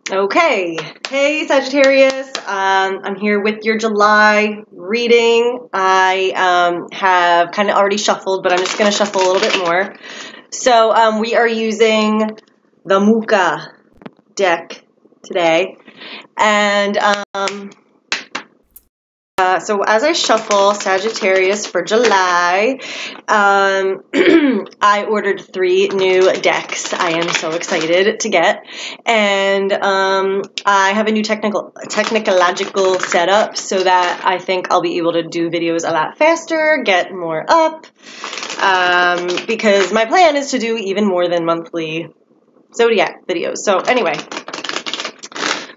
Okay, hey Sagittarius, I'm here with your July reading. I have kind of already shuffled, but I'm just going to shuffle a little bit more. So we are using the Muka deck today, and so as I shuffle Sagittarius for July, I ordered 3 new decks. I am so excited to get, and I have a new technological setup so that I think I'll be able to do videos a lot faster, get more up, because my plan is to do even more than monthly zodiac videos. So anyway,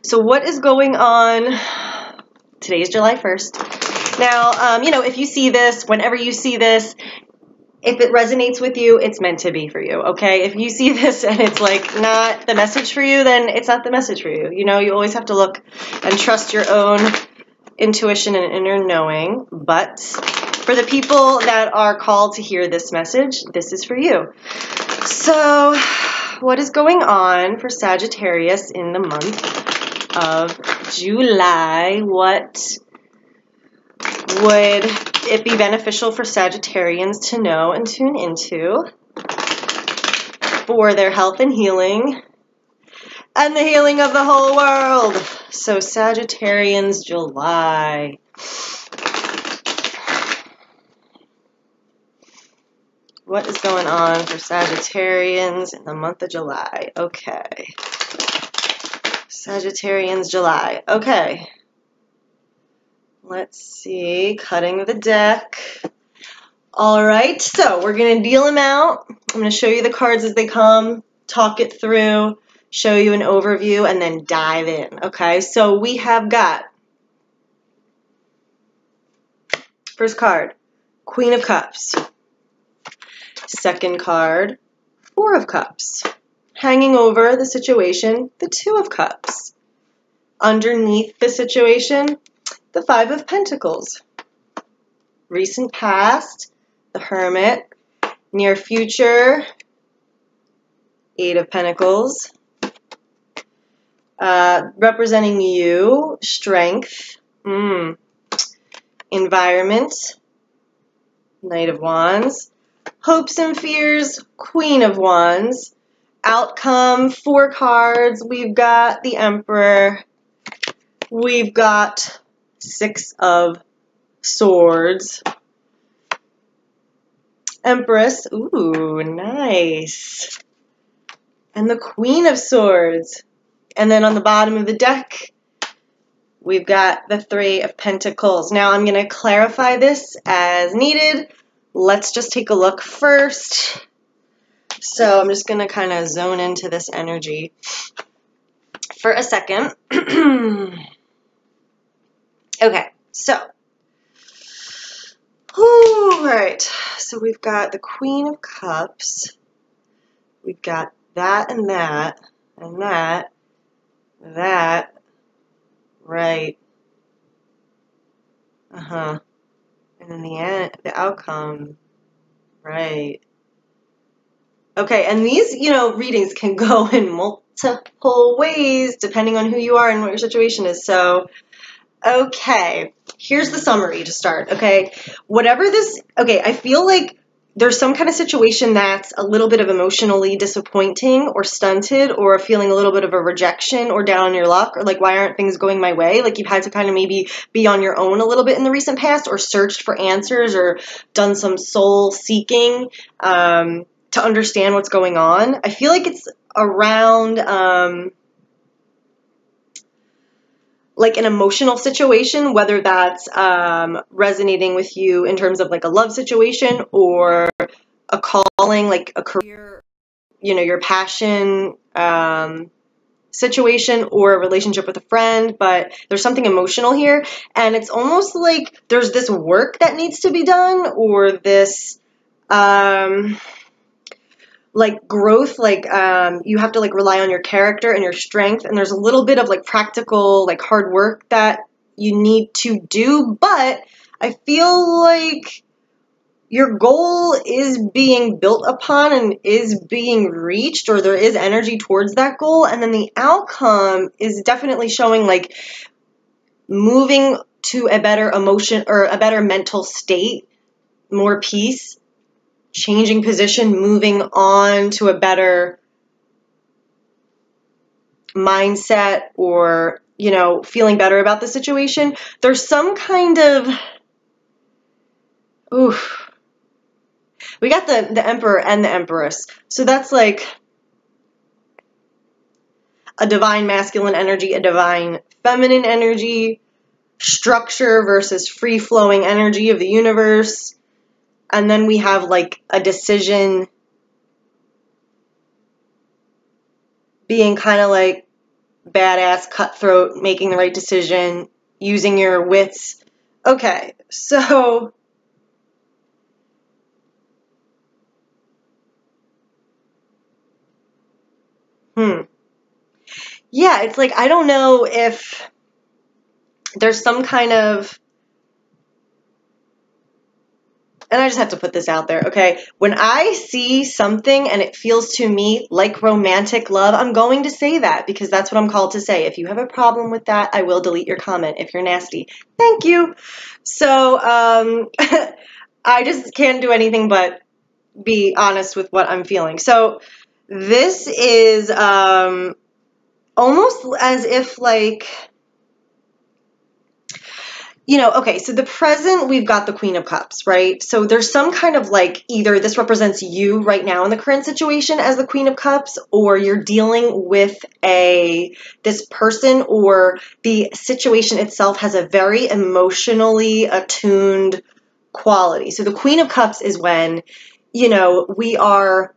so what is going on? Today is July 1st. Now, if you see this, whenever you see this, if it resonates with you, it's meant to be for you, okay? If you see this and it's like not the message for you, then it's not the message for you. You know, you always have to look and trust your own intuition and inner knowing. But for the people that are called to hear this message, this is for you. So, what is going on for Sagittarius in the month of July? What would it be beneficial for Sagittarians to know and tune into for their health and healing and the healing of the whole world? So Sagittarians July. What is going on for Sagittarians in the month of July? Okay. Sagittarians July. Okay. Let's see. Cutting the deck. All right. So we're going to deal them out. I'm going to show you the cards as they come, talk it through, show you an overview, and then dive in. Okay. So we have got first card, Queen of Cups. Second card, Four of Cups. Hanging over the situation, the Two of Cups. Underneath the situation, the Five of Pentacles. Recent past, the Hermit. Near future, Eight of Pentacles. Representing you, Strength. Environment, Knight of Wands. Hopes and fears, Queen of Wands. Outcome, 4 cards. We've got the Emperor. We've got 6 of Swords. Empress. Ooh, nice. And the Queen of Swords. And then on the bottom of the deck, we've got the Three of Pentacles. Now I'm going to clarify this as needed. Let's just take a look first. So I'm just going to kind of zone into this energy for a second. Okay, so. All right, so we've got the Queen of Cups. We've got that and that, and that, that, right. And then the end, the outcome, right. Okay, and these, readings can go in multiple ways depending on who you are and what your situation is. So, okay, here's the summary to start, okay? I feel like there's some kind of situation that's a little bit of emotionally disappointing or stunted or feeling a little bit of a rejection or down on your luck or like, why aren't things going my way? Like you've had to kind of maybe be on your own a little bit in the recent past or searched for answers or done some soul seeking to understand what's going on. I feel like it's around like an emotional situation, whether that's resonating with you in terms of like a love situation or a calling, like a career, your passion situation or a relationship with a friend, but there's something emotional here. And it's almost like there's this work that needs to be done or this like growth, like you have to like rely on your character and your strength, and there's a little bit of like practical like hard work that you need to do, but I feel like your goal is being built upon and is being reached, or there is energy towards that goal. And then the outcome is definitely showing like moving to a better emotion or a better mental state, more peace, changing position, moving on to a better mindset, or, you know, feeling better about the situation. There's some kind of, oof. We got the Emperor and the Empress. So that's like a divine masculine energy, a divine feminine energy, structure versus free-flowing energy of the universe. And then we have like a decision being kind of like badass, cutthroat, making the right decision, using your wits. Okay, so yeah, it's like, I don't know if there's some kind of, and I just have to put this out there, okay? When I see something and it feels to me like romantic love, I'm going to say that because that's what I'm called to say. If you have a problem with that, I will delete your comment if you're nasty. Thank you. So, I just can't do anything but be honest with what I'm feeling. So, this is almost as if like, you know, okay, so the present, we've got the Queen of Cups, right? So there's some kind of like, either this represents you right now in the current situation as the Queen of Cups, or you're dealing with this person, or the situation itself has a very emotionally attuned quality. So the Queen of Cups is when, you know, we are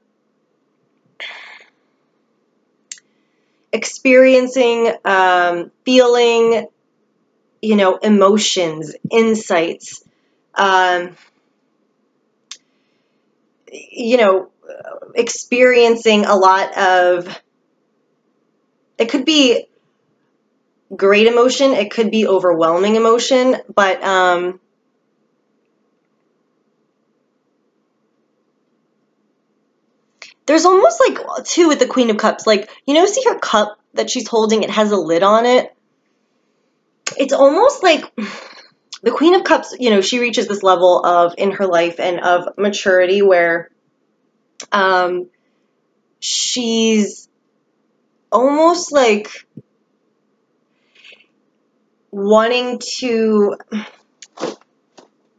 experiencing, feeling, you know, emotions, insights, you know, experiencing a lot of, it could be great emotion, it could be overwhelming emotion, but there's almost like, too, with the Queen of Cups, like, you know, see her cup that she's holding, it has a lid on it. It's almost like the Queen of Cups, you know, she reaches this level of, in her life, and of maturity where she's almost like wanting to,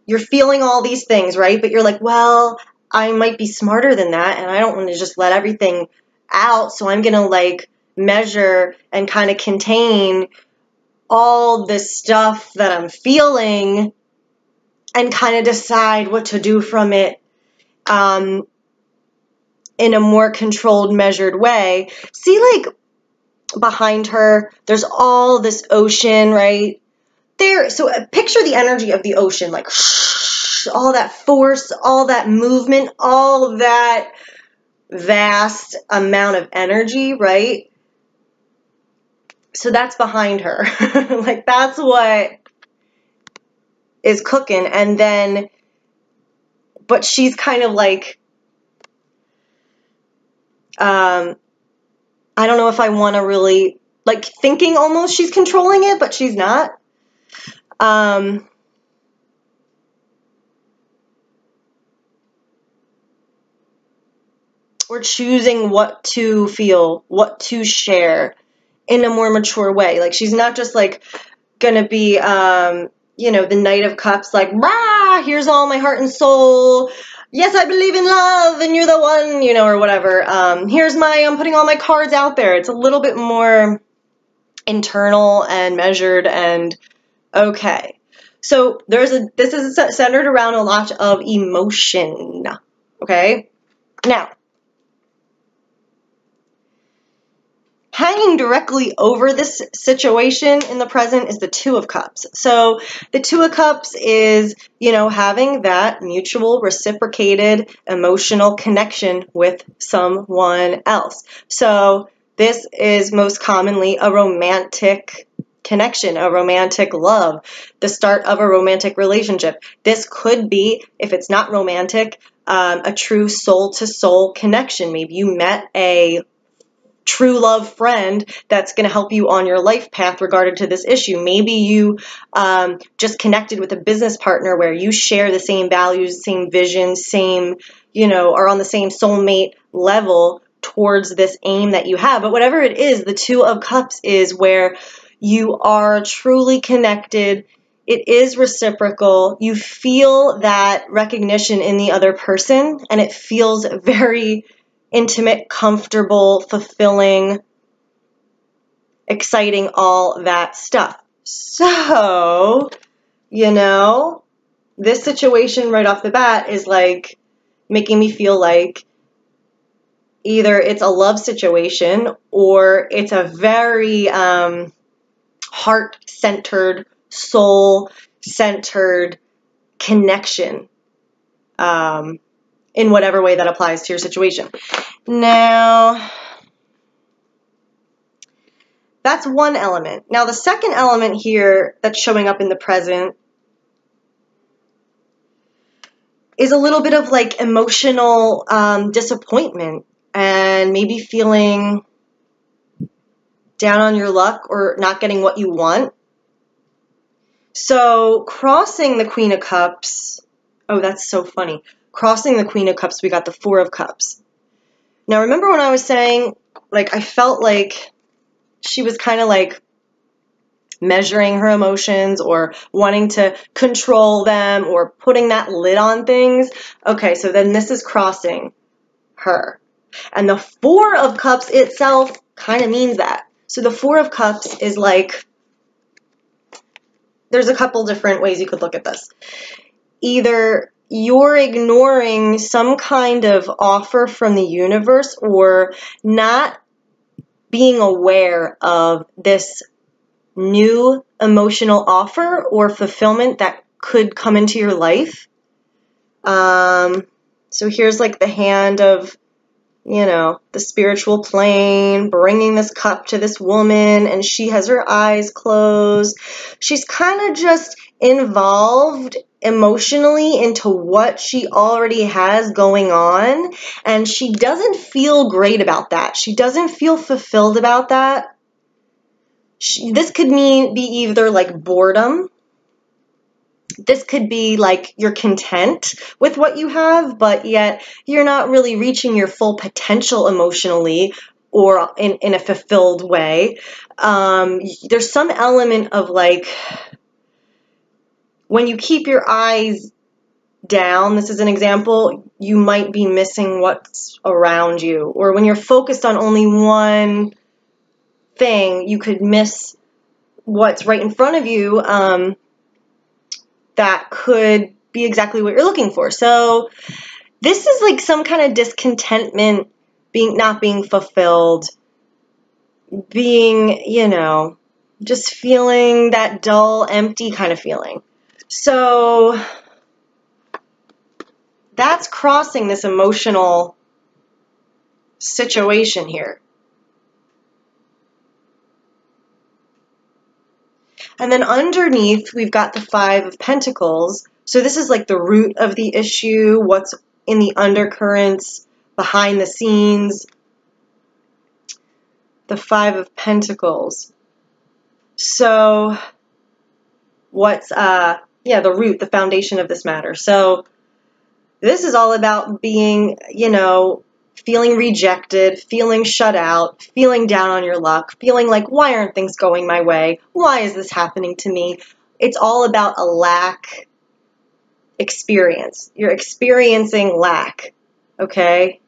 you're feeling all these things, right? But you're like, well, I might be smarter than that, and I don't want to just let everything out, so I'm going to like measure and kind of contain all this stuff that I'm feeling and kind of decide what to do from it in a more controlled, measured way. See, like, behind her, there's all this ocean, right? There, so picture the energy of the ocean, like, all that force, all that movement, all that vast amount of energy, right? So that's behind her. Like, that's what is cooking. And then, but she's kind of like, I don't know if I want to really, like, thinking almost she's controlling it, but she's not. Or choosing what to feel, what to share in a more mature way. Like, she's not just like gonna be, you know, the Knight of Cups, like, rah, here's all my heart and soul. Yes, I believe in love, and you're the one, you know, or whatever. I'm putting all my cards out there. It's a little bit more internal and measured and okay. So this is centered around a lot of emotion, okay? Now, hanging directly over this situation in the present is the Two of Cups. So the Two of Cups is, you know, having that mutual reciprocated emotional connection with someone else. So this is most commonly a romantic connection, a romantic love, the start of a romantic relationship. This could be, if it's not romantic, a true soul-to-soul connection. Maybe you met a true love friend that's going to help you on your life path regarding to this issue. Maybe you just connected with a business partner where you share the same values, same vision, same, are on the same soulmate level towards this aim that you have. But whatever it is, the Two of Cups is where you are truly connected. It is reciprocal. You feel that recognition in the other person, and it feels very intimate, comfortable, fulfilling, exciting, all that stuff. So, this situation right off the bat is like making me feel like either it's a love situation or it's a very heart-centered, soul-centered connection. In whatever way that applies to your situation. Now, that's one element. Now, the second element here that's showing up in the present is a little bit of like emotional disappointment and maybe feeling down on your luck or not getting what you want. So, crossing the Queen of Cups, oh, that's so funny. Crossing the Queen of Cups, we got the Four of Cups. Now, remember when I was saying, like, I felt like she was kind of like measuring her emotions or wanting to control them or putting that lid on things? Okay, so then this is crossing her. And the Four of Cups itself kind of means that. So the Four of Cups is like, there's a couple different ways you could look at this. Either you're ignoring some kind of offer from the universe or not being aware of this new emotional offer or fulfillment that could come into your life. So here's like the hand of, the spiritual plane, bringing this cup to this woman, and she has her eyes closed. She's kind of just involved emotionally into what she already has going on, and she doesn't feel great about that. She doesn't feel fulfilled about that. This could be either like boredom. This could be like you're content with what you have, but yet you're not really reaching your full potential emotionally or in a fulfilled way. There's some element of like, when you keep your eyes down, this is an example, you might be missing what's around you. Or when you're focused on only one thing, you could miss what's right in front of you that could be exactly what you're looking for. So this is like some kind of discontentment, not being fulfilled, being, just feeling that dull, empty kind of feeling. So that's crossing this emotional situation here. And then underneath, we've got the Five of Pentacles. So this is like the root of the issue, what's in the undercurrents, behind the scenes. The Five of Pentacles. So what's, the root, the foundation of this matter. So this is all about being, feeling rejected, feeling shut out, feeling down on your luck, feeling like, why aren't things going my way? Why is this happening to me? It's all about a lack experience. You're experiencing lack, okay?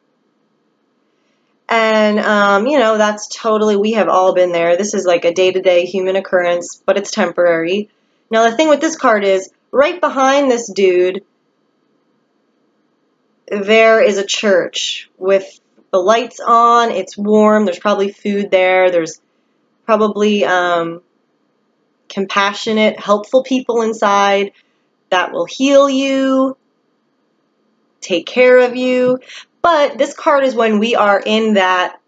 And, that's totally, we have all been there. This is like a day-to-day human occurrence, but it's temporary. Now, the thing with this card is, right behind this dude, there is a church with the lights on, it's warm, there's probably food there, there's probably compassionate, helpful people inside that will heal you, take care of you. But this card is when we are in that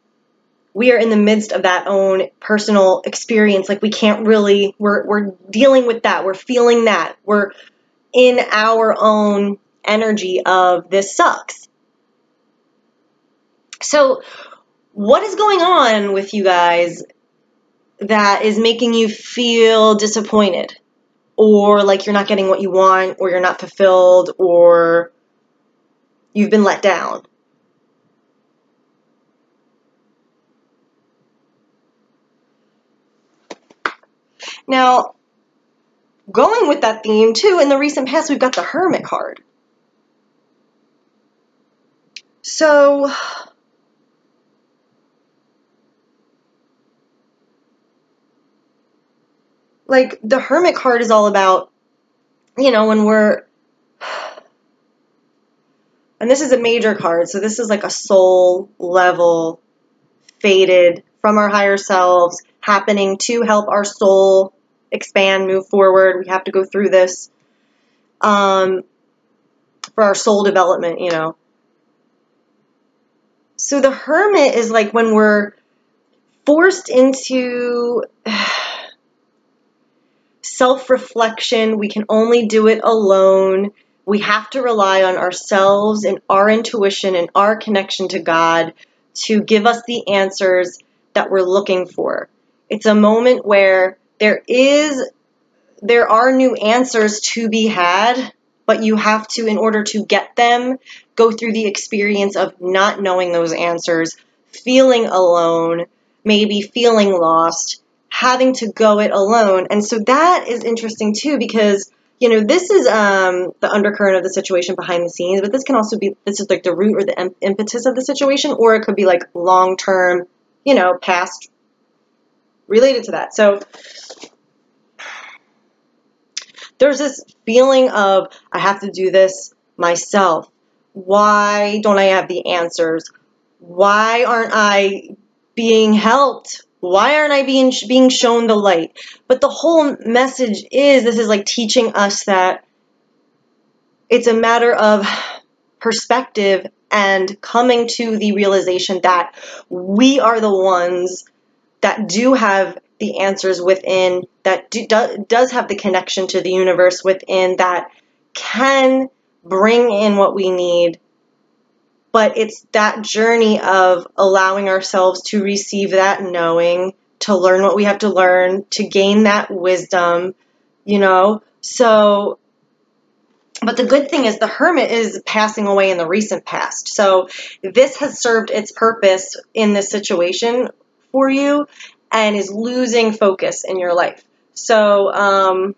we are in the midst of that own personal experience. Like we can't really, we're dealing with that. We're feeling that. We're in our own energy of this sucks. So what is going on with you guys that is making you feel disappointed, or like you're not getting what you want, or you're not fulfilled, or you've been let down? Now, going with that theme too, in the recent past, we've got the Hermit card. So, like, the Hermit card is all about, when we're, and this is a major card, so this is like a soul level, faded from our higher selves, happening to help our soul expand, move forward. We have to go through this for our soul development, So the Hermit is like when we're forced into self-reflection. We can only do it alone. We have to rely on ourselves and our intuition and our connection to God to give us the answers that we're looking for. It's a moment where there are new answers to be had, but you have to, in order to get them, go through the experience of not knowing those answers, feeling alone, maybe feeling lost, having to go it alone. And so that is interesting too, because this is the undercurrent of the situation behind the scenes, but this can also be, this is like the root or the impetus of the situation, or it could be like long-term, past related to that. So there's this feeling of, I have to do this myself. Why don't I have the answers? Why aren't I being helped? Why aren't I being shown the light? But the whole message is, this is like teaching us that it's a matter of perspective and coming to the realization that we are the ones that do have the answers within, that does have the connection to the universe within, that can bring in what we need. But it's that journey of allowing ourselves to receive that knowing, to learn what we have to learn, to gain that wisdom, So, but the good thing is the Hermit is passing away in the recent past. So this has served its purpose in this situation for you and is losing focus in your life. So,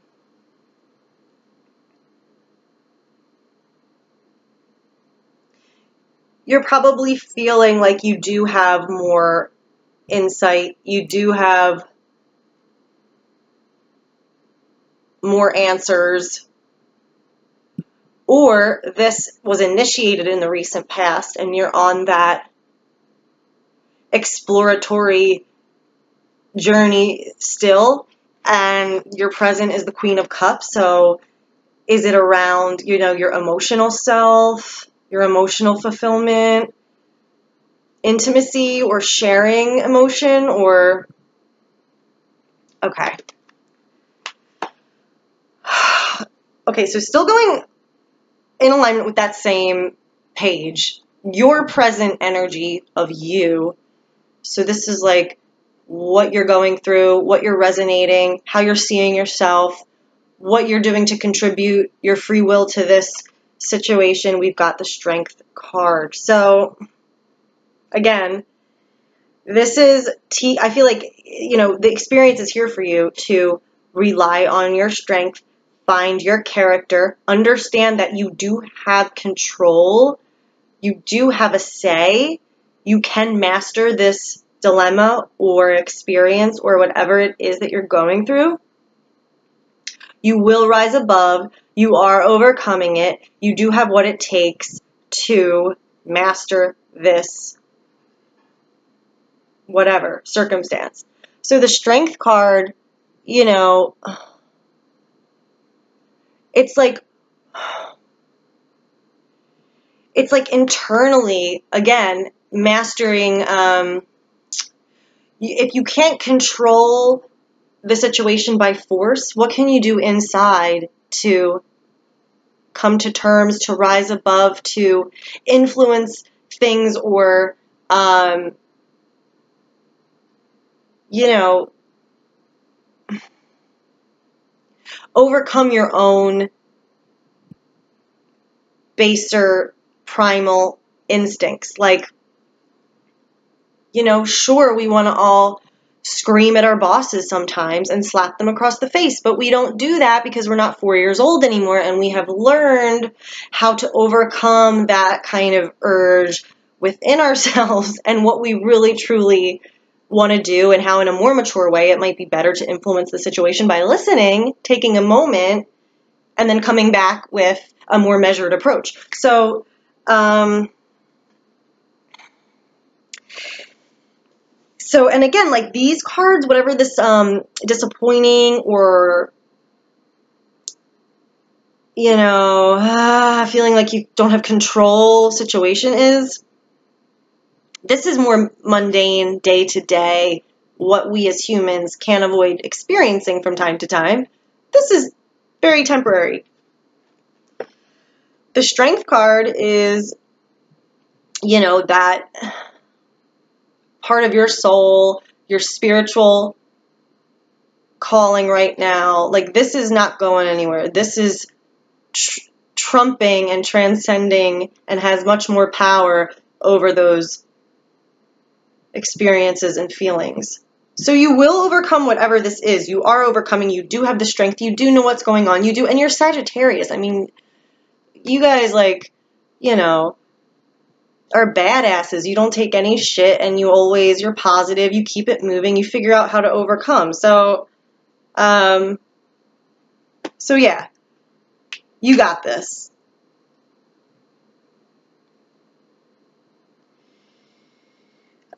you're probably feeling like you do have more insight, you do have more answers, or this was initiated in the recent past and you're on that exploratory journey still, and your present is the Queen of Cups. So is it around, your emotional self, your emotional fulfillment, intimacy, or sharing emotion, or okay. Okay, so still going in alignment with that same page, your present energy of you. So this is like what you're going through, what you're resonating, how you're seeing yourself, what you're doing to contribute your free will to this situation. We've got the Strength card. So again, this is I feel like, the experience is here for you to rely on your strength, find your character, understand that you do have control, you do have a say, you can master this dilemma or experience or whatever it is that you're going through. You will rise above, you are overcoming it, you do have what it takes to master this whatever circumstance. So the Strength card, it's like internally, again, mastering if you can't control the situation by force, what can you do inside to come to terms, to rise above, to influence things, or, you know, overcome your own baser primal instincts? Like, you know, sure, we want to all scream at our bosses sometimes and slap them across the face, but we don't do that because we're not 4 years old anymore, and we have learned how to overcome that kind of urge within ourselves and what we really truly want to do, and how in a more mature way it might be better to influence the situation by listening, taking a moment, and then coming back with a more measured approach. So, and again, like these cards, whatever this disappointing or, you know, feeling like you don't have control situation is, this is more mundane, day to day, what we as humans can't avoid experiencing from time to time. This is very temporary. The Strength card is, you know, that part of your soul, your spiritual calling right now. Like, this is not going anywhere. This is trumping and transcending and has much more power over those experiences and feelings. So you will overcome whatever this is. You are overcoming. You do have the strength. You do know what's going on. You do. And you're Sagittarius. I mean, you guys, like, you know, are badasses. You don't take any shit, and you're positive. You keep it moving. You figure out how to overcome. So yeah, you got this.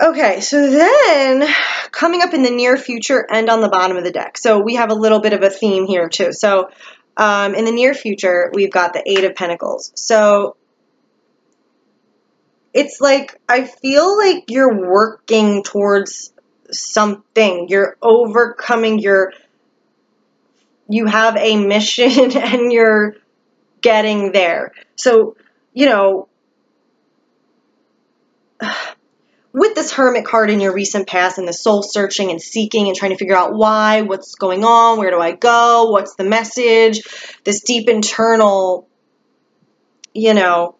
Okay, so then coming up in the near future and on the bottom of the deck. So we have a little bit of a theme here too. So in the near future, we've got the Eight of Pentacles. So it's like, I feel like you're working towards something. You're overcoming you have a mission and you're getting there. So, you know, with this Hermit card in your recent past and the soul searching and seeking and trying to figure out why, what's going on, where do I go, what's the message, this deep internal, you know,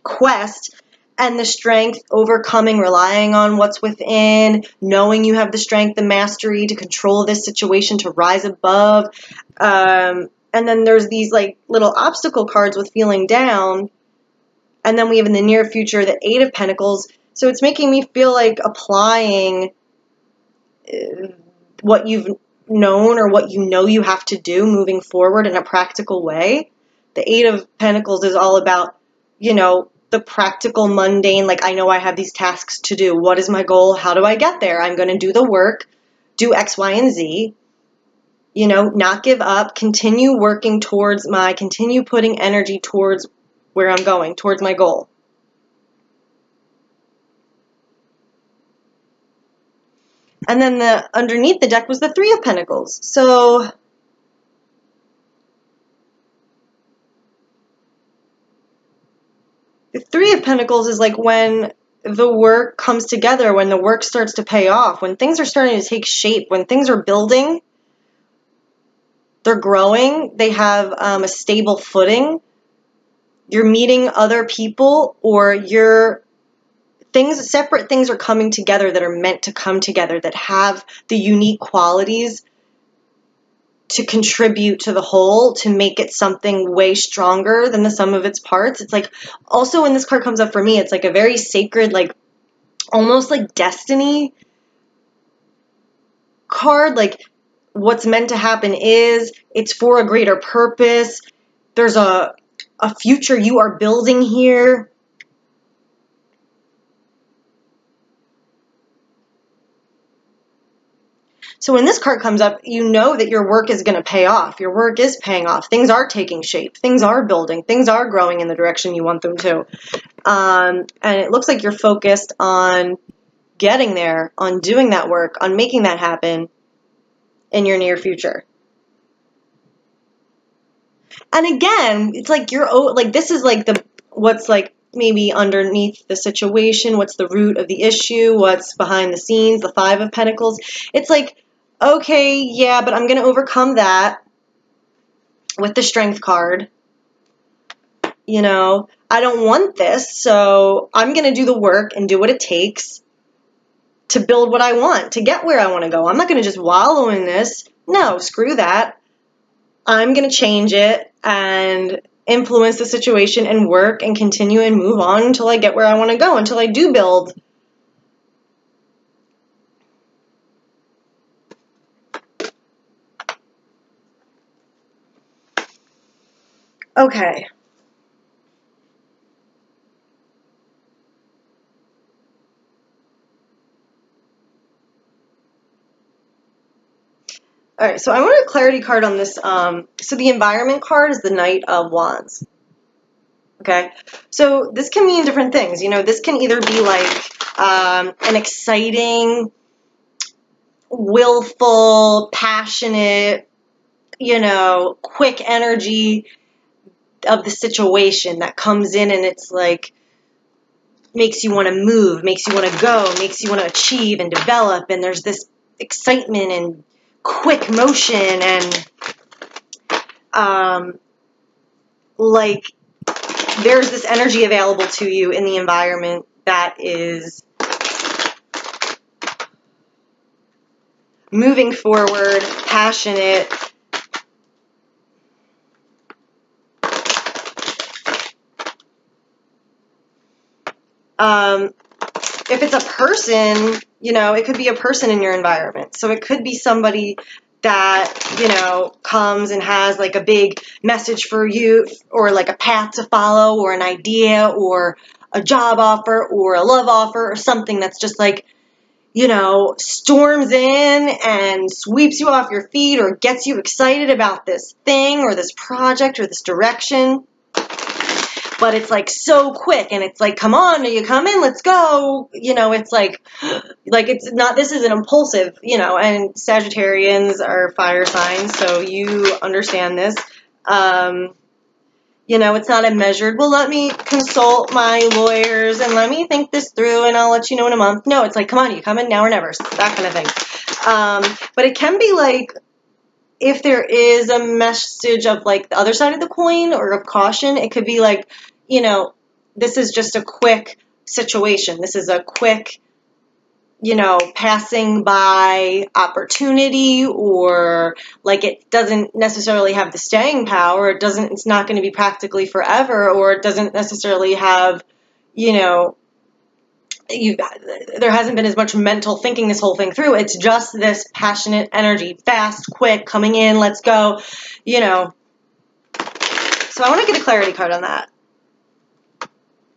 quest, and the strength, overcoming, relying on what's within, knowing you have the strength, the mastery to control this situation, to rise above. And then there's these like little obstacle cards with feeling down. And then we have in the near future the Eight of Pentacles. So it's making me feel like applying what you've known or what you know you have to do moving forward in a practical way. The Eight of Pentacles is all about, you know, the practical, mundane, like, I know I have these tasks to do. What is my goal? How do I get there? I'm going to do the work, do X, Y, and Z. You know, not give up, continue working continue putting energy towards where I'm going, towards my goal. And then underneath the deck was the Three of Pentacles. So the Three of Pentacles is like when the work comes together, when the work starts to pay off, when things are starting to take shape, when things are building, they're growing, they have a stable footing, you're meeting other people, or separate things are coming together that are meant to come together, that have the unique qualities to contribute to the whole, to make it something way stronger than the sum of its parts. It's like, also when this card comes up for me, it's like a very sacred, like almost like destiny card. Like, what's meant to happen it's for a greater purpose. There's a future you are building here. So when this card comes up, you know that your work is going to pay off. Your work is paying off. Things are taking shape. Things are building. Things are growing in the direction you want them to. And it looks like you're focused on getting there, on doing that work, on making that happen in your near future. And again, it's like this is like what's like maybe underneath the situation, what's the root of the issue, what's behind the scenes, the Five of Pentacles. It's like, okay, yeah, but I'm going to overcome that with the Strength card. You know, I don't want this, so I'm going to do the work and do what it takes to build what I want, to get where I want to go. I'm not going to just wallow in this. No, screw that. I'm going to change it and influence the situation and work and continue and move on until I get where I want to go, until I do build. Okay. All right, so I want a clarity card on this. So the environment card is the Knight of Wands. Okay, so this can mean different things. You know, this can either be like an exciting, willful, passionate, you know, quick energy of the situation that comes in and it's like makes you want to move, makes you want to go, makes you want to achieve and develop, and there's this excitement and quick motion and like there's this energy available to you in the environment that is moving forward, passionate. If it's a person, you know, it could be a person in your environment. So it could be somebody that, you know, comes and has like a big message for you or like a path to follow or an idea or a job offer or a love offer or something that's just like, you know, storms in and sweeps you off your feet or gets you excited about this thing or this project or this direction. But it's like so quick and it's like, come on, are you coming? Let's go. You know, it's like it's not, this is an impulsive, you know, and Sagittarians are fire signs, so you understand this. You know, it's not a measured, well, let me consult my lawyers and let me think this through and I'll let you know in a month. No, it's like, come on, you coming now or never, that kind of thing. But it can be like, if there is a message of like the other side of the coin or of caution, it could be like, you know, this is just a quick situation. This is a quick, you know, passing by opportunity, or like it doesn't necessarily have the staying power. It's not going to be practically forever, or it doesn't necessarily have, you know, there hasn't been as much mental thinking this whole thing through. It's just this passionate energy, fast, quick, coming in, let's go, you know. So I want to get a clarity card on that.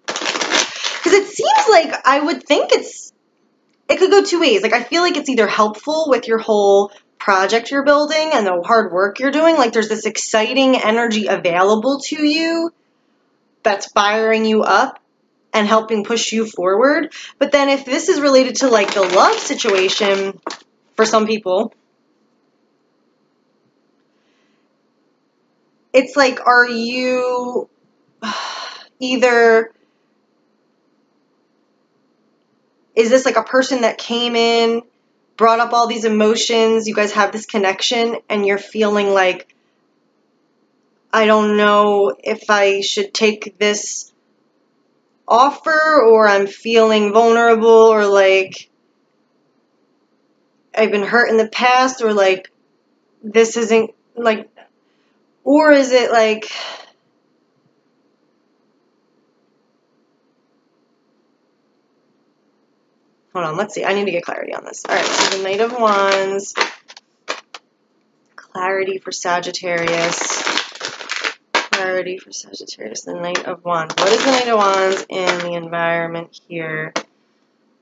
Because it seems like I would think it could go two ways. Like I feel like it's either helpful with your whole project you're building and the hard work you're doing. Like there's this exciting energy available to you that's firing you up and helping push you forward. But then if this is related to like the love situation for some people, it's like, are you either, is this like a person that came in, brought up all these emotions, you guys have this connection, and you're feeling like, I don't know if I should take this offer, or I'm feeling vulnerable, or like I've been hurt in the past, or like this isn't like, or is it like, hold on, let's see, I need to get clarity on this. All right, so the Knight of Wands, clarity for Sagittarius, clarity for Sagittarius, the Knight of Wands. What is the Knight of Wands in the environment here?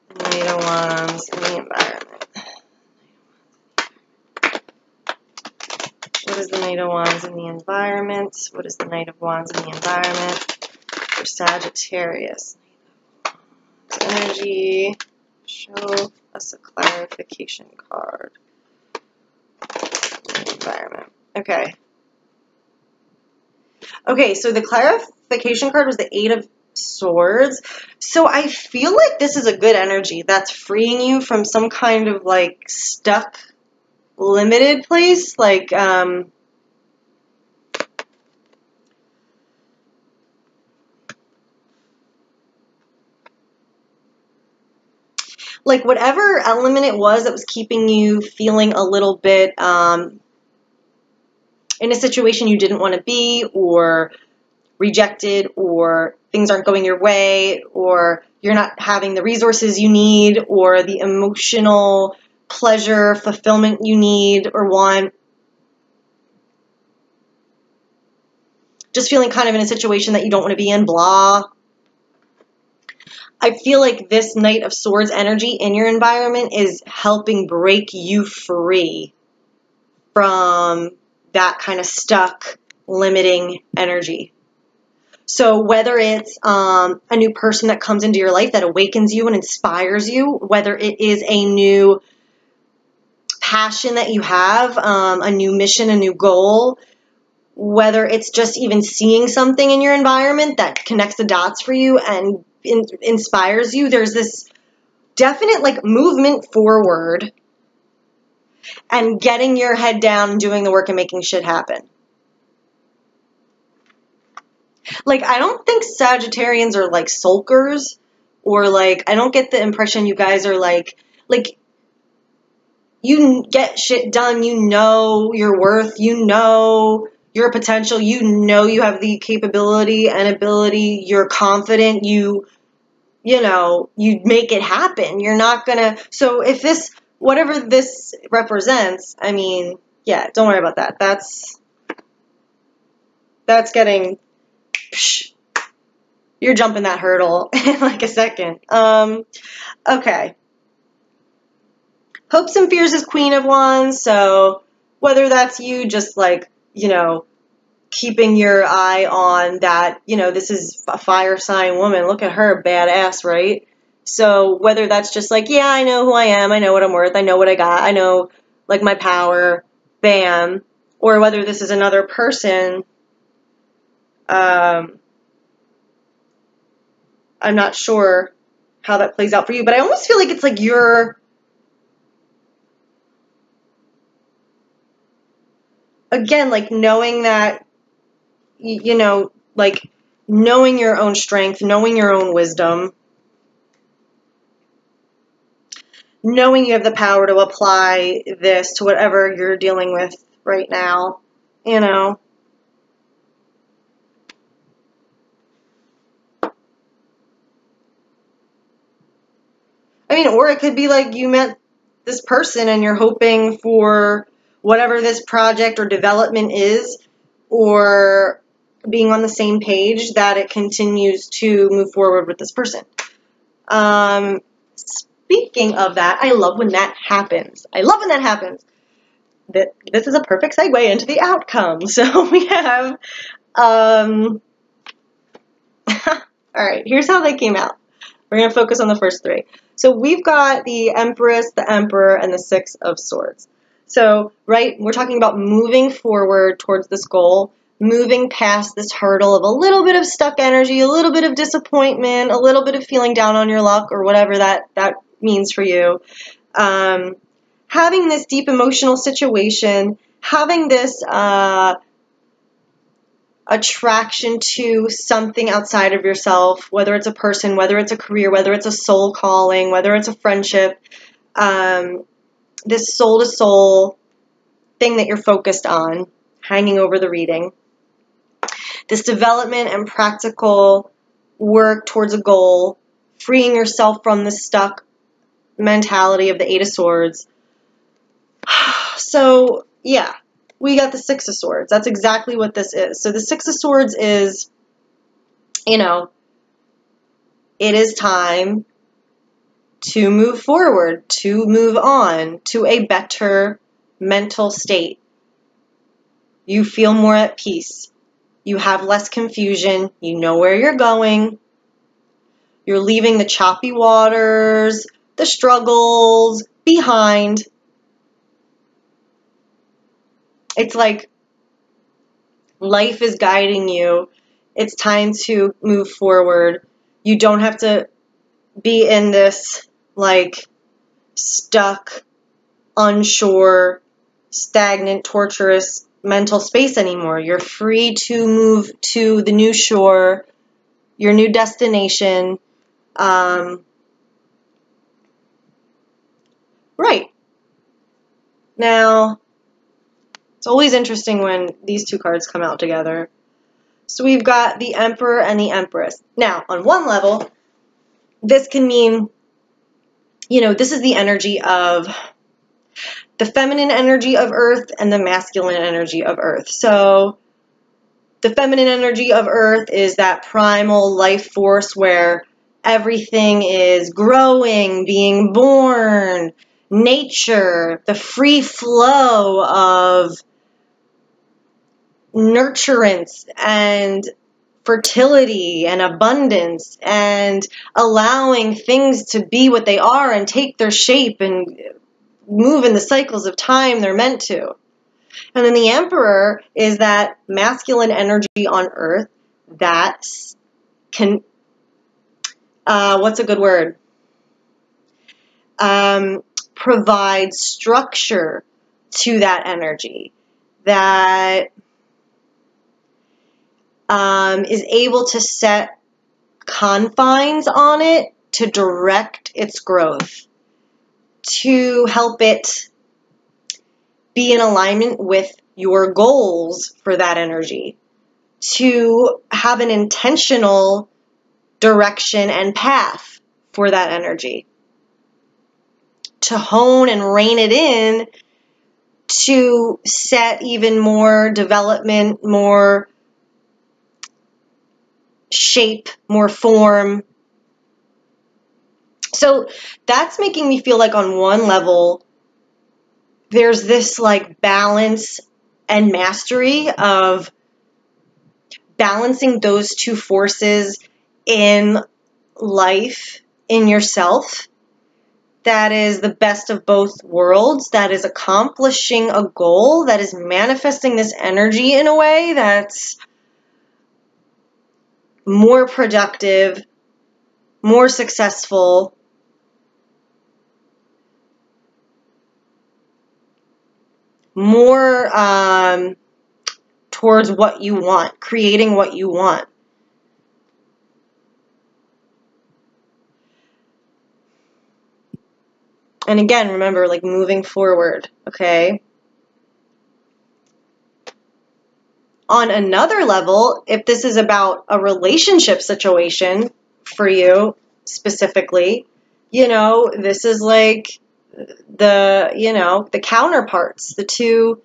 The Knight of Wands in the environment. What is the Knight of Wands in the environment? What is the Knight of Wands in the environment for Sagittarius? Energy, Show us a clarification card. Environment. Okay. Okay, so the clarification card was the Eight of Swords. So I feel like this is a good energy that's freeing you from some kind of like stuck, limited place. Like whatever element it was that was keeping you feeling a little bit in a situation you didn't want to be, or rejected, or things aren't going your way, or you're not having the resources you need, or the emotional pleasure, fulfillment you need or want. Just feeling kind of in a situation that you don't want to be in, blah. I feel like this Knight of Swords energy in your environment is helping break you free from that kind of stuck, limiting energy. So whether it's a new person that comes into your life that awakens you and inspires you, whether it is a new passion that you have, a new mission, a new goal, whether it's just even seeing something in your environment that connects the dots for you and inspires you, there's this definite like movement forward and getting your head down and doing the work and making shit happen. Like, I don't think Sagittarians are like sulkers, or like, I don't get the impression you guys are like you get shit done, you know your worth, you know your potential, you know you have the capability and ability, you're confident, you know, you make it happen. You're not gonna, so if this, whatever this represents, I mean, yeah, don't worry about that. That's getting, psh, you're jumping that hurdle in like a second. Okay. Hopes and Fears is Queen of Wands, so whether that's you just like, you know, keeping your eye on that, you know, this is a fire sign woman, look at her, badass, right? So whether that's just like, yeah, I know who I am, I know what I'm worth, I know what I got, I know like my power, bam, or whether this is another person, I'm not sure how that plays out for you, but I almost feel like it's like you're, again, like knowing that, you know, like knowing your own strength, knowing your own wisdom, knowing you have the power to apply this to whatever you're dealing with right now, you know. I mean, or it could be like you met this person and you're hoping for whatever this project or development is, or being on the same page, that it continues to move forward with this person. Speaking of that, I love when that happens. I love when that happens. This is a perfect segue into the outcome. So we have, all right, here's how they came out. We're going to focus on the first three. So we've got the Empress, the Emperor, and the Six of Swords. So, right, we're talking about moving forward towards this goal, moving past this hurdle of a little bit of stuck energy, a little bit of disappointment, a little bit of feeling down on your luck, or whatever that means for you. Having this deep emotional situation, having this attraction to something outside of yourself, whether it's a person, whether it's a career, whether it's a soul calling, whether it's a friendship, this soul-to-soul thing that you're focused on, hanging over the reading. This development and practical work towards a goal, freeing yourself from the stuck mentality of the Eight of Swords. So, yeah, we got the Six of Swords. That's exactly what this is. So the Six of Swords is, you know, it is time to move forward, to move on to a better mental state. You feel more at peace. You have less confusion. You know where you're going. You're leaving the choppy waters the struggles behind. It's like life is guiding you. It's time to move forward. You don't have to be in this like stuck, unsure, stagnant, torturous mental space anymore. You're free to move to the new shore, your new destination. Right. Now, it's always interesting when these two cards come out together. So we've got the Emperor and the Empress. Now, on one level, this can mean, this is the energy of the feminine energy of Earth and the masculine energy of Earth. So the feminine energy of Earth is that primal life force where everything is growing, being born, nature, the free flow of nurturance and fertility and abundance and allowing things to be what they are and take their shape and move in the cycles of time they're meant to. And then the Emperor is that masculine energy on Earth that can, what's a good word? Provide structure to that energy, that is able to set confines on it to direct its growth, to help it be in alignment with your goals for that energy, to have an intentional direction and path for that energy, to hone and rein it in, to set even more development, more shape, more form. So that's making me feel like on one level, there's this like balance and mastery of balancing those two forces in life, in yourself, that is the best of both worlds, that is accomplishing a goal, that is manifesting this energy in a way that's more productive, more successful, more towards what you want, creating what you want. And again, remember, like moving forward, okay? On another level, if this is about a relationship situation for you specifically, this is like the counterparts, the two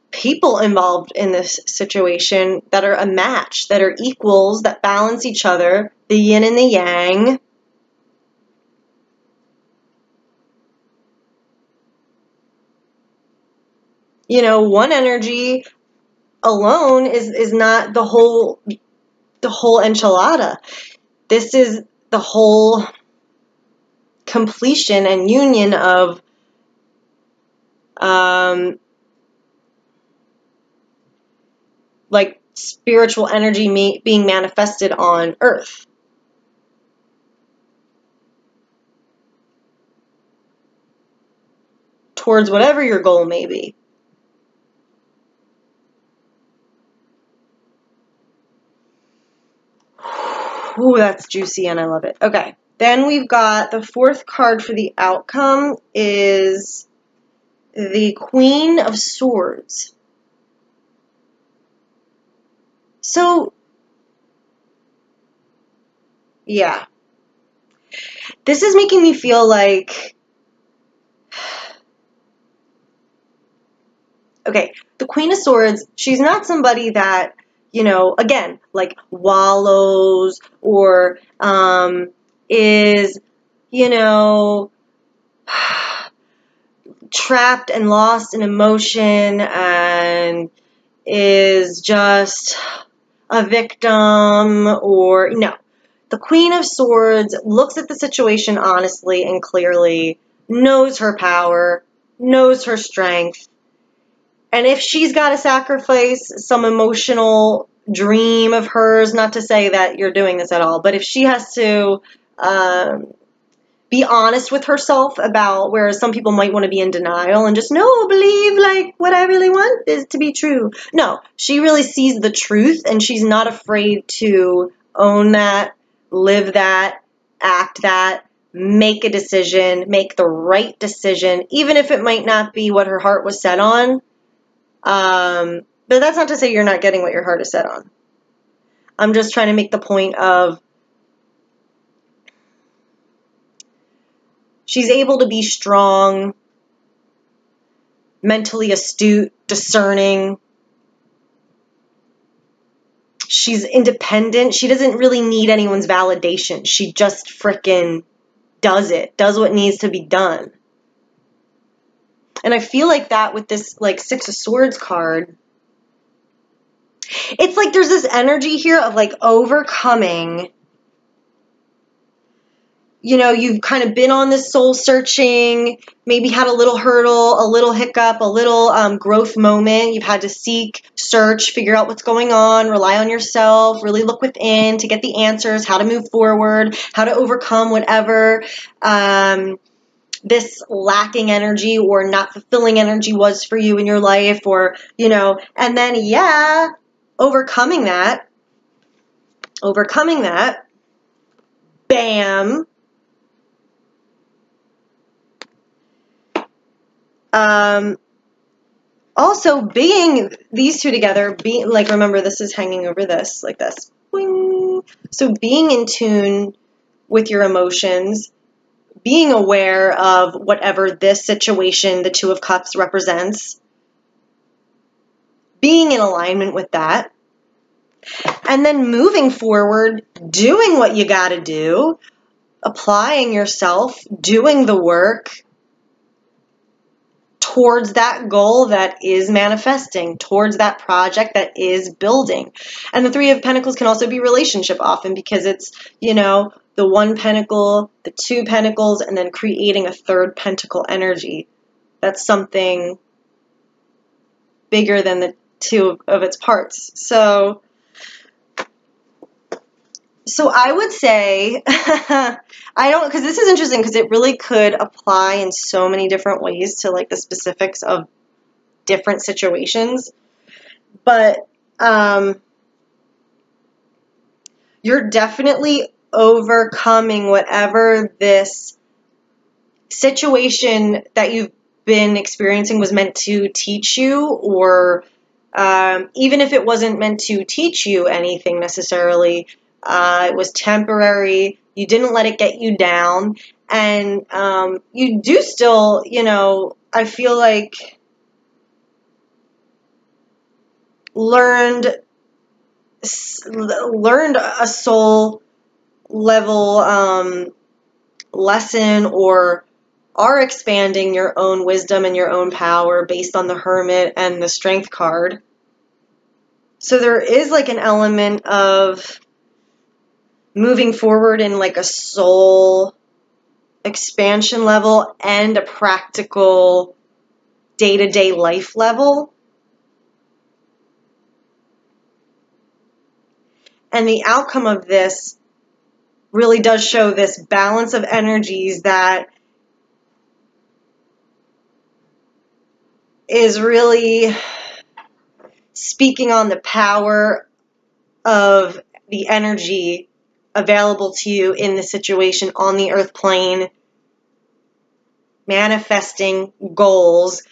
people involved in this situation that are a match, that are equals, that balance each other, the yin and the yang. One energy alone is not the whole enchilada. This is the whole completion and union of like spiritual energy being manifested on Earth. Towards whatever your goal may be. Ooh, that's juicy and I love it. Okay, then we've got the fourth card for the outcome is the Queen of Swords. So, yeah. This is making me feel like, okay, the Queen of Swords, she's not somebody that, again, like wallows or is, trapped and lost in emotion and is just a victim or, no. The Queen of Swords looks at the situation honestly and clearly, knows her power, knows her strength. And if she's got to sacrifice some emotional dream of hers, not to say that you're doing this at all, but if she has to be honest with herself about, whereas some people might want to be in denial and just, no, believe like what I really want is to be true. No, she really sees the truth and she's not afraid to own that, live that, act that, make a decision, make the right decision, even if it might not be what her heart was set on. But that's not to say you're not getting what your heart is set on. I'm just trying to make the point of she's able to be strong, mentally astute, discerning. She's independent. She doesn't really need anyone's validation. She just frickin' does it, does what needs to be done. And I feel like that with this like Six of Swords card. It's like there's this energy here of like overcoming. You know, you've kind of been on this soul searching, maybe had a little hurdle, a little hiccup, a little growth moment. You've had to seek, search, figure out what's going on, rely on yourself, really look within to get the answers, how to move forward, how to overcome whatever this lacking energy or not fulfilling energy was for you in your life, or, you know, and then, yeah, overcoming that, bam. Also, being these two together, being like, remember, this is hanging over this, like this. Boing. So being in tune with your emotions, being aware of whatever this situation, the Two of Cups, represents, being in alignment with that, and then moving forward, doing what you got to do, applying yourself, doing the work towards that goal that is manifesting, towards that project that is building. And the Three of Pentacles can also be relationship often, because it's, you know, the one pentacle, the two pentacles, and then creating a third pentacle energy. That's something bigger than the two of its parts. So I would say, because this is interesting, because it really could apply in so many different ways to like the specifics of different situations. But you're definitely overcoming whatever this situation that you've been experiencing was meant to teach you, or even if it wasn't meant to teach you anything necessarily, it was temporary. You didn't let it get you down. And you do still, you know, I feel like learned a soul level lesson, or are expanding your own wisdom and your own power based on the Hermit and the Strength card. So there is like an element of moving forward in like a soul expansion level and a practical day-to-day life level. And the outcome of this really does show this balance of energies that is really speaking on the power of the energy available to you in the situation on the earth plane, manifesting goals.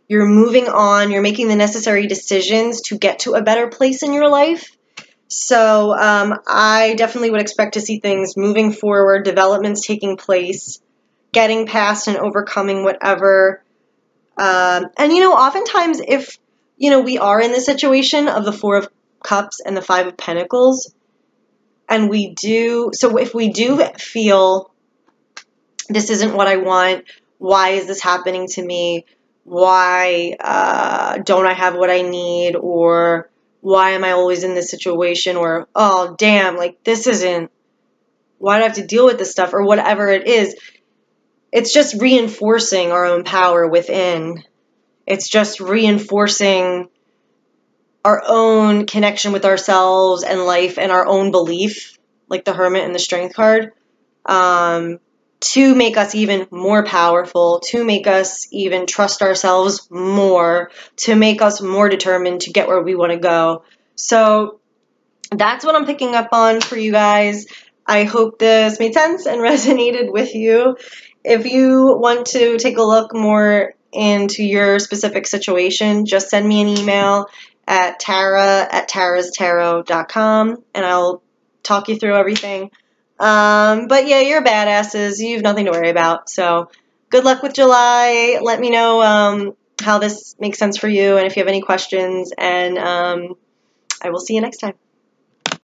You're moving on, you're making the necessary decisions to get to a better place in your life. So I definitely would expect to see things moving forward, developments taking place, getting past and overcoming whatever. And, you know, oftentimes if, you know, we are in the situation of the Four of Cups and the Five of Pentacles, and so if we do feel this isn't what I want, why is this happening to me? Why don't I have what I need? Or why am I always in this situation? Or, oh, damn, like this isn't why do I have to deal with this stuff, or whatever it is. It's just reinforcing our own power within. It's just reinforcing our own connection with ourselves and life and our own belief, like the Hermit and the Strength card, to make us even more powerful, to make us even trust ourselves more, to make us more determined to get where we want to go. So that's what I'm picking up on for you guys. I hope this made sense and resonated with you. If you want to take a look more into your specific situation, just send me an email at tara@tarastarot.com, and I'll talk you through everything. But yeah, you're badasses. You have nothing to worry about. So good luck with July. Let me know how this makes sense for you, and if you have any questions, and I will see you next time.